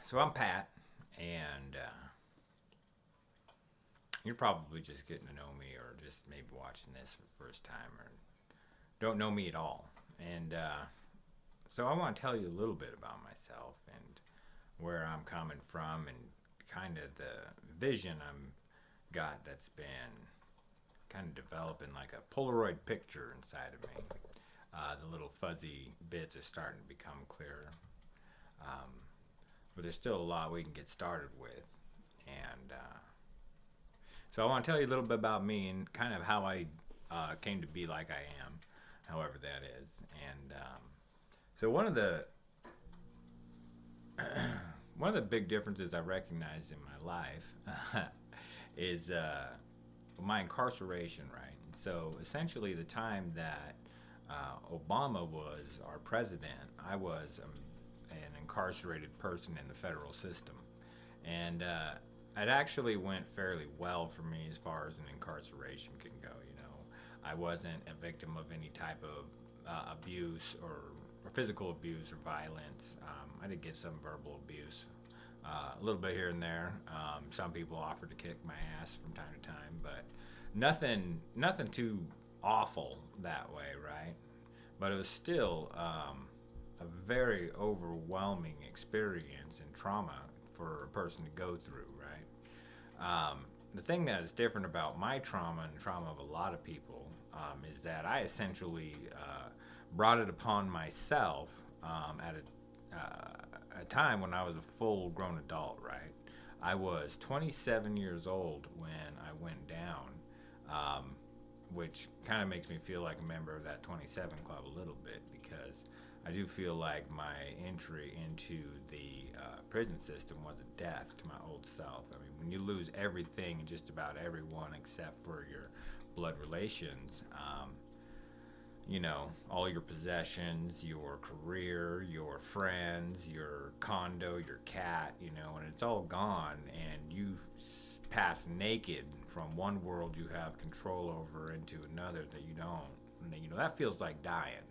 So I'm Pat, and you're probably just getting to know me, or just maybe watching this for the first time, or don't know me at all. And so I want to tell you a little bit about myself and where I'm coming from, and kind of the vision I'm got that's been kind of developing like a Polaroid picture inside of me. The little fuzzy bits are starting to become clearer. Um, but there's still a lot we can get started with. And so I want to tell you a little bit about me and kind of how I came to be like I am, however that is. And so one of the big differences I recognized in my life is my incarceration, right? So essentially, the time that Obama was our president, I was an incarcerated person in the federal system, and it actually went fairly well for me as far as an incarceration can go. I wasn't a victim of any type of abuse or physical abuse or violence. I did get some verbal abuse, a little bit here and there. Some people offered to kick my ass from time to time, but nothing too awful that way, right? But it was still a very overwhelming experience and trauma for a person to go through, right? The thing that is different about my trauma and the trauma of a lot of people is that I essentially brought it upon myself at a time when I was a full grown adult, right? I was 27 years old when I went down, which kind of makes me feel like a member of that 27 club a little bit, because I do feel like my entry into the prison system was a death to my old self. I mean, when you lose everything and just about everyone except for your blood relations, all your possessions, your career, your friends, your condo, your cat, and it's all gone, and you pass naked from one world you have control over into another that you don't. And, that feels like dying.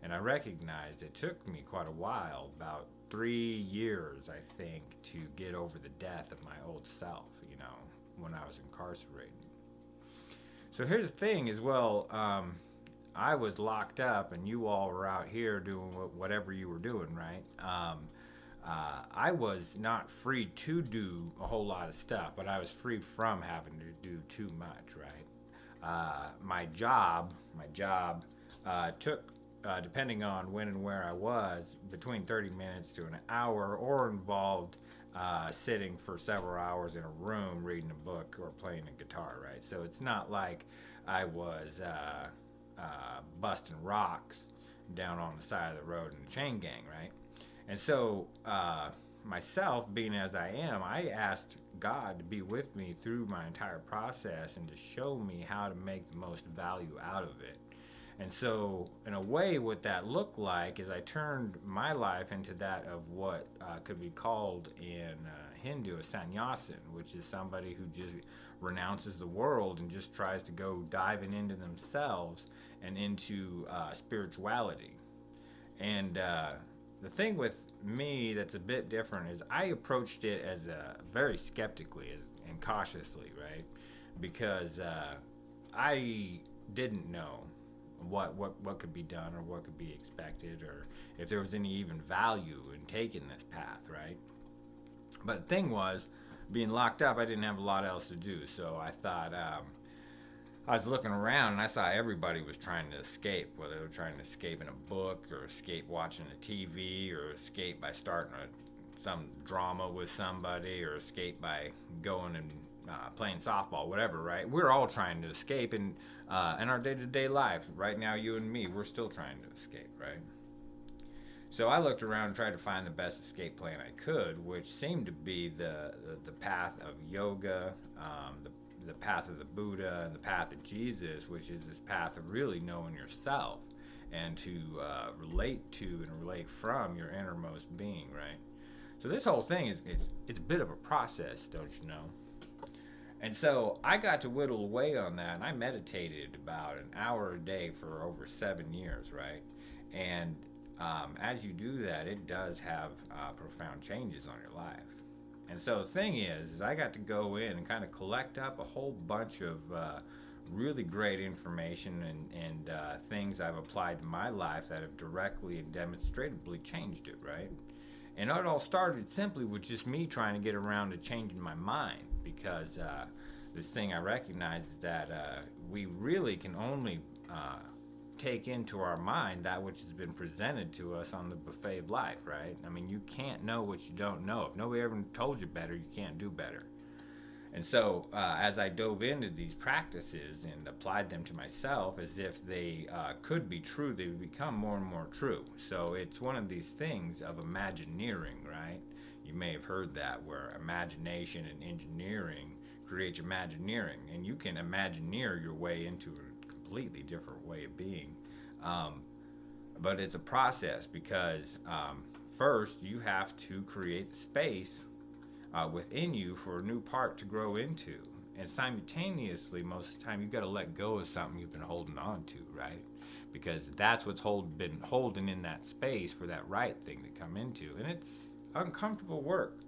And I recognized it took me quite a while, about 3 years, I think, to get over the death of my old self, when I was incarcerated. So here's the thing as well. I was locked up, and you all were out here doing whatever you were doing, right? I was not free to do a whole lot of stuff, but I was free from having to do too much, right? My job took, depending on when and where I was, between 30 minutes to an hour, or involved sitting for several hours in a room reading a book or playing a guitar, right? So it's not like I was busting rocks down on the side of the road in a chain gang, right? And so, myself, being as I am, I asked God to be with me through my entire process and to show me how to make the most value out of it. And so, in a way, what that looked like is I turned my life into that of what could be called in Hindu a sannyasin, which is somebody who just renounces the world and just tries to go diving into themselves and into spirituality. And the thing with me that's a bit different is I approached it as very skeptically and cautiously, right? Because I didn't know what could be done or what could be expected, or if there was any even value in taking this path, right? But the thing was, being locked up, I didn't have a lot else to do, so I thought I was looking around and I saw everybody was trying to escape, whether they were trying to escape in a book, or escape watching a TV, or escape by starting some drama with somebody, or escape by going and playing softball, whatever, right? We're all trying to escape in our day-to-day life. Right now, you and me, we're still trying to escape, right? So I looked around and tried to find the best escape plan I could, which seemed to be the path of yoga, the path of the Buddha, and the path of Jesus, which is this path of really knowing yourself and to relate to and relate from your innermost being, right? So this whole thing it's a bit of a process, don't you know? And so I got to whittle away on that, and I meditated about an hour a day for over 7 years, right? And as you do that, it does have profound changes on your life. And so the thing is I got to go in and kind of collect up a whole bunch of really great information and things I've applied to my life that have directly and demonstratively changed it, right? And it all started simply with just me trying to get around to changing my mind because this thing I recognize is that we really can only take into our mind that which has been presented to us on the buffet of life, right? I mean, you can't know what you don't know. If nobody ever told you better, you can't do better. And so, as I dove into these practices and applied them to myself as if they could be true, they would become more and more true. So, it's one of these things of imagineering, right? You may have heard that, where imagination and engineering creates imagineering, and you can imagineer your way into a completely different way of being. Um, but it's a process because first you have to create the space within you for a new part to grow into. And simultaneously, most of the time, you've got to let go of something you've been holding on to, right? Because that's what's been holding in that space for that right thing to come into. And it's uncomfortable work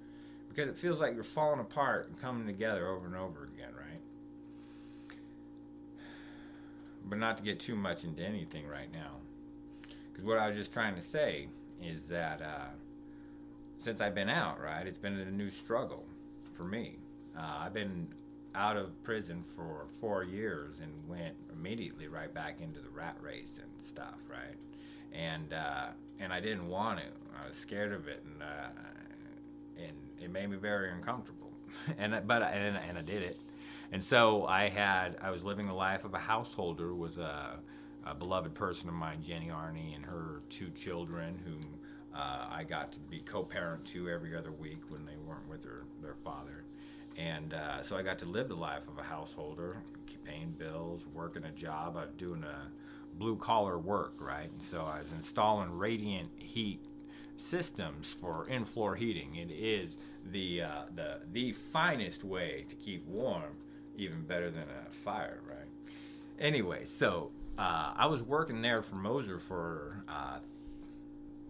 because it feels like you're falling apart and coming together over and over again, right? But not to get too much into anything right now. Because what I was just trying to say is that since I've been out, right, it's been a new struggle for me. I've been out of prison for 4 years and went immediately right back into the rat race and stuff, right? And I didn't want to. I was scared of it, and it made me very uncomfortable. and I did it. And so I was living the life of a householder with a beloved person of mine, Jenny Arney, and her 2 children, whom I got to be co-parent to every other week when they weren't with their father. And so I got to live the life of a householder, paying bills, working a job. I was doing a blue-collar work, right? And so I was installing radiant heat systems for in-floor heating. It is the finest way to keep warm, even better than a fire, right? Anyway, so I was working there for Moser for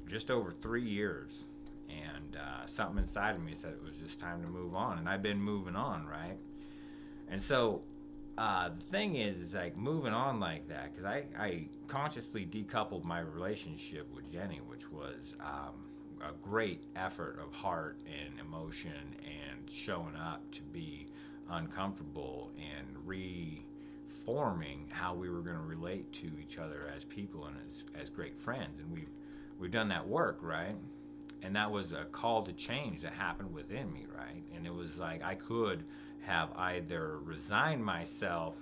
just over 3 years, and something inside of me said it was just time to move on, and I've been moving on, right? And so the thing is like moving on like that, because I consciously decoupled my relationship with Jenny, which was a great effort of heart and emotion and showing up to be uncomfortable and reforming how we were going to relate to each other as people and as great friends. And we've done that work, right? And that was a call to change that happened within me, right? And it was like I could have either resigned myself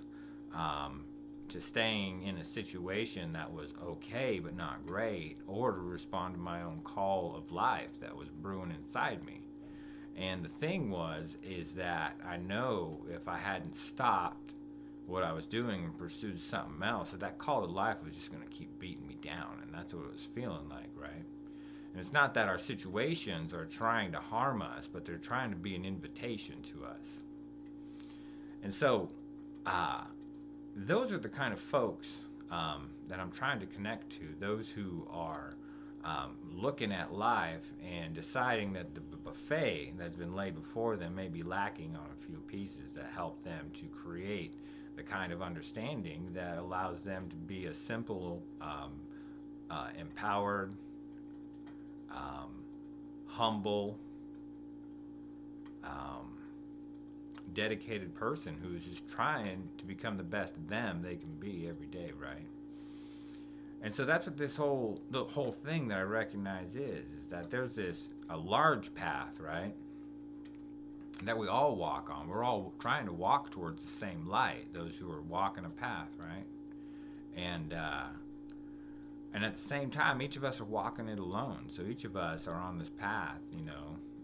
to staying in a situation that was okay but not great, or to respond to my own call of life that was brewing inside me. And the thing is that I know if I hadn't stopped what I was doing and pursued something else, that call to life was just going to keep beating me down. And that's what it was feeling like, right? And it's not that our situations are trying to harm us, but they're trying to be an invitation to us. And so those are the kind of folks that I'm trying to connect to, those who are looking at life and deciding that the buffet that's been laid before them may be lacking on a few pieces that help them to create the kind of understanding that allows them to be a simple, empowered, humble, dedicated person who is just trying to become the best them they can be every day, right? And so that's what the whole thing that I recognize is that there's a large path, right, that we all walk on. We're all trying to walk towards the same light, those who are walking a path, right? And at the same time, each of us are walking it alone. So each of us are on this path,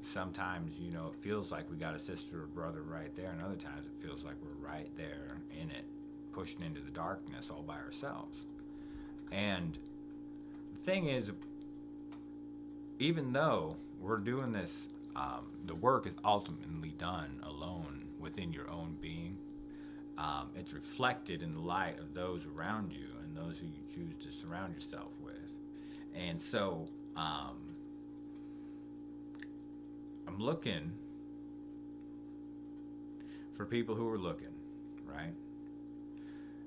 Sometimes, it feels like we got a sister or brother right there, and other times it feels like we're right there in it, pushing into the darkness all by ourselves. And the thing is, even though we're doing this, the work is ultimately done alone within your own being. It's reflected in the light of those around you and those who you choose to surround yourself with. And so I'm looking for people who are looking, right?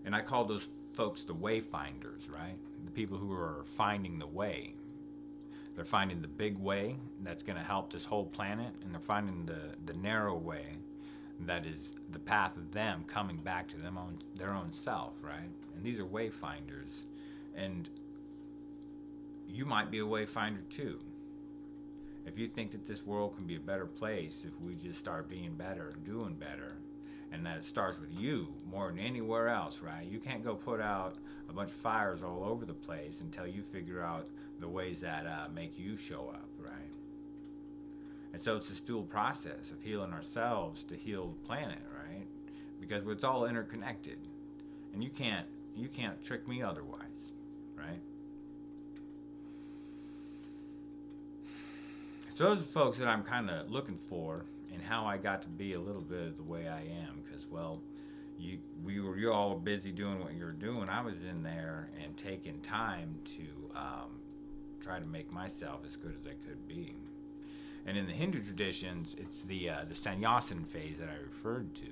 And I call those folks the wayfinders, right? The people who are finding the way. They're finding the big way that's going to help this whole planet, and they're finding the narrow way that is the path of them coming back to their own self, right? And these are wayfinders. And you might be a wayfinder too. If you think that this world can be a better place if we just start being better and doing better, and that it starts with you more than anywhere else, right? You can't go put out a bunch of fires all over the place until you figure out the ways that make you show up, right? And so it's this dual process of healing ourselves to heal the planet, right? Because it's all interconnected, and you can't trick me otherwise, right? So those are folks that I'm kind of looking for, and how I got to be a little bit of the way I am. Because well, you're all busy doing what you're doing. I was in there and taking time to try to make myself as good as I could be. And in the Hindu traditions, it's the sannyasin phase that I referred to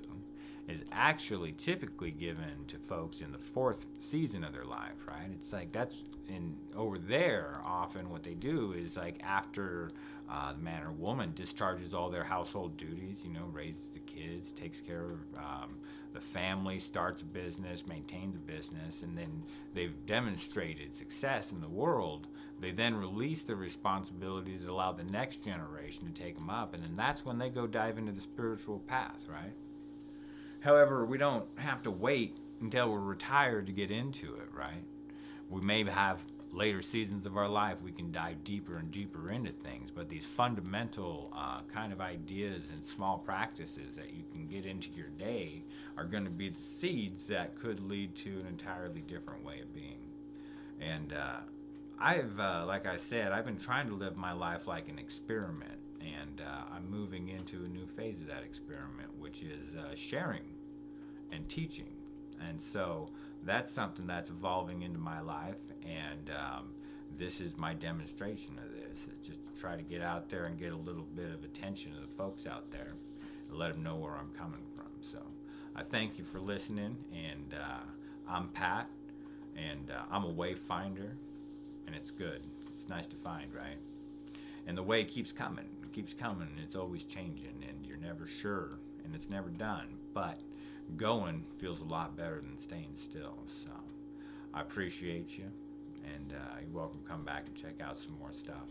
is actually typically given to folks in the fourth season of their life, right? It's like that's in over there. Often, what they do is like after the man or woman discharges all their household duties, raises the kids, takes care of the family, starts a business, maintains a business, and then they've demonstrated success in the world. They then release the responsibilities, allow the next generation to take them up, and then that's when they go dive into the spiritual path, right? However, we don't have to wait until we're retired to get into it, right? We may have later seasons of our life we can dive deeper and deeper into things, but these fundamental kind of ideas and small practices that you can get into your day are going to be the seeds that could lead to an entirely different way of being. And like I said, I've been trying to live my life like an experiment, and I'm moving into a new phase of that experiment, which is sharing and teaching. And so that's something that's evolving into my life, and this is my demonstration of this. It's just to try to get out there and get a little bit of attention to the folks out there and let them know where I'm coming from. So I thank you for listening, and I'm Pat, and I'm a wayfinder, and it's good. It's nice to find, right? And the way keeps coming. It keeps coming, and it's always changing, and you're never sure, and it's never done. But going feels a lot better than staying still. So I appreciate you, and you're welcome to come back and check out some more stuff.